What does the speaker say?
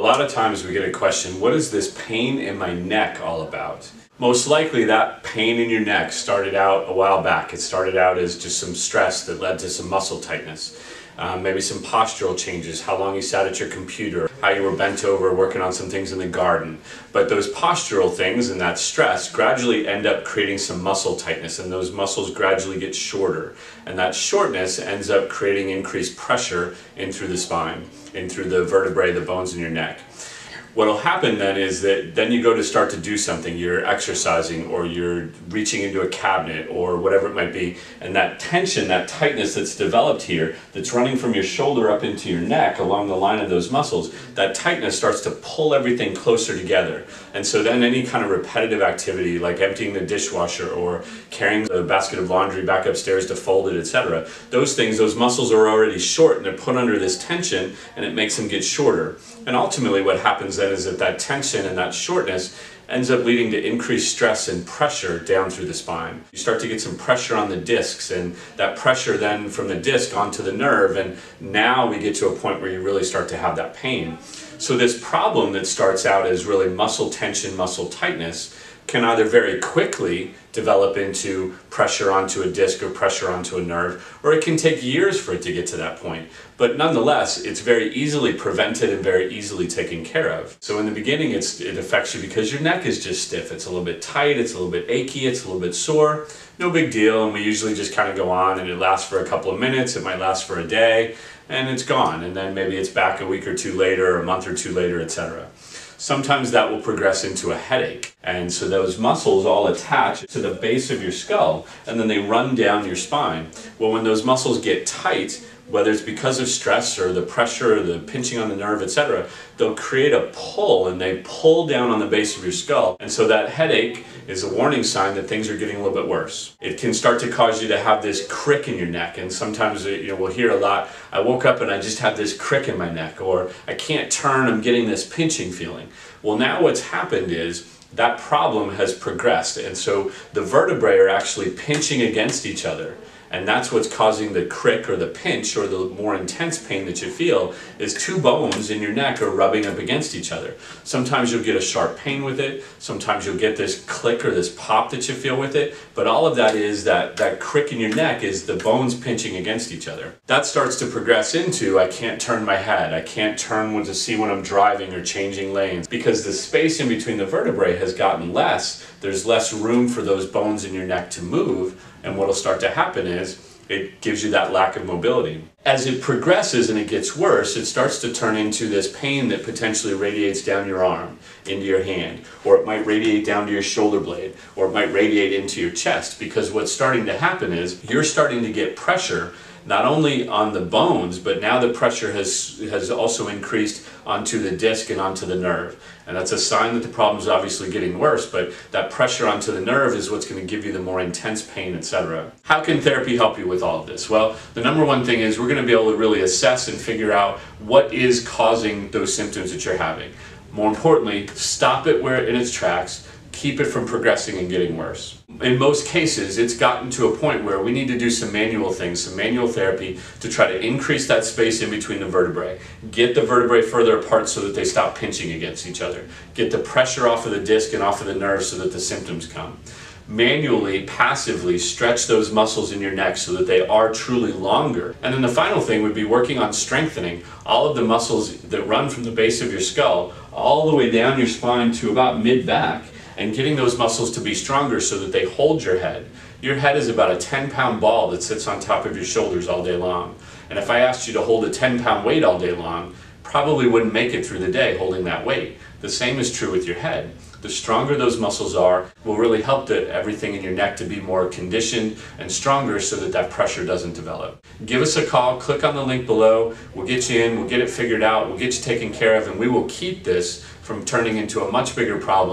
A lot of times we get a question, what is this pain in my neck all about? Most likely that pain in your neck started out a while back. It started out as just some stress that led to some muscle tightness. Maybe some postural changes, how long you sat at your computer, how you were bent over working on some things in the garden. But those postural things and that stress gradually end up creating some muscle tightness, and those muscles gradually get shorter. And that shortness ends up creating increased pressure in through the spine, in through the vertebrae, the bones in your neck. What'll happen then is that then you go to start to do something, you're exercising or you're reaching into a cabinet or whatever it might be, and that tension, that tightness that's developed here, that's running from your shoulder up into your neck along the line of those muscles, that tightness starts to pull everything closer together. And so then any kind of repetitive activity like emptying the dishwasher or carrying a basket of laundry back upstairs to fold it, etc., those things, those muscles are already short and they're put under this tension and it makes them get shorter. And ultimately what happens then is that that tension and that shortness ends up leading to increased stress and pressure down through the spine. You start to get some pressure on the discs, and that pressure then from the disc onto the nerve, and now we get to a point where you really start to have that pain. So this problem that starts out as really muscle tension, muscle tightness, can either very quickly develop into pressure onto a disc or pressure onto a nerve, or it can take years for it to get to that point. But nonetheless, it's very easily prevented and very easily taken care of. So in the beginning, it affects you because your neck is just stiff. It's a little bit tight, it's a little bit achy, it's a little bit sore. No big deal, and we usually just kind of go on, and it lasts for a couple of minutes, it might last for a day, and it's gone. And then maybe it's back a week or two later, or a month or two later, etc. Sometimes that will progress into a headache, and so those muscles all attach to the base of your skull and then they run down your spine. Well, when those muscles get tight, whether it's because of stress or the pressure or the pinching on the nerve, etc., they'll create a pull, and they pull down on the base of your skull. And so that headache is a warning sign that things are getting a little bit worse. It can start to cause you to have this crick in your neck, and sometimes we'll hear a lot, I woke up and I just had this crick in my neck, or I can't turn, I'm getting this pinching feeling. Well, now what's happened is that problem has progressed, and so the vertebrae are actually pinching against each other. And that's what's causing the crick or the pinch or the more intense pain that you feel, is two bones in your neck are rubbing up against each other. Sometimes you'll get a sharp pain with it, sometimes you'll get this click or this pop that you feel with it, but all of that is that crick in your neck is the bones pinching against each other. That starts to progress into, I can't turn my head, I can't turn to see when I'm driving or changing lanes, because the space in between the vertebrae has gotten less. There's less room for those bones in your neck to move, and what'll start to happen is it gives you that lack of mobility. As it progresses and it gets worse, it starts to turn into this pain that potentially radiates down your arm, into your hand, or it might radiate down to your shoulder blade, or it might radiate into your chest, because what's starting to happen is you're starting to get pressure not only on the bones, but now the pressure has also increased onto the disc and onto the nerve. And that's a sign that the problem is obviously getting worse, but that pressure onto the nerve is what's going to give you the more intense pain, etc. How can therapy help you with all of this? Well, the number one thing is we're going to be able to really assess and figure out what is causing those symptoms that you're having. More importantly, stop it in its tracks, keep it from progressing and getting worse. In most cases, it's gotten to a point where we need to do some manual things, some manual therapy to try to increase that space in between the vertebrae. Get the vertebrae further apart so that they stop pinching against each other. Get the pressure off of the disc and off of the nerve so that the symptoms come. Manually, passively stretch those muscles in your neck so that they are truly longer. And then the final thing would be working on strengthening all of the muscles that run from the base of your skull all the way down your spine to about mid-back, and getting those muscles to be stronger so that they hold your head. Your head is about a 10-pound ball that sits on top of your shoulders all day long. And if I asked you to hold a 10-pound weight all day long, probably wouldn't make it through the day holding that weight. The same is true with your head. The stronger those muscles are will really help everything in your neck to be more conditioned and stronger so that that pressure doesn't develop. Give us a call, click on the link below, we'll get you in, we'll get it figured out, we'll get you taken care of, and we will keep this from turning into a much bigger problem.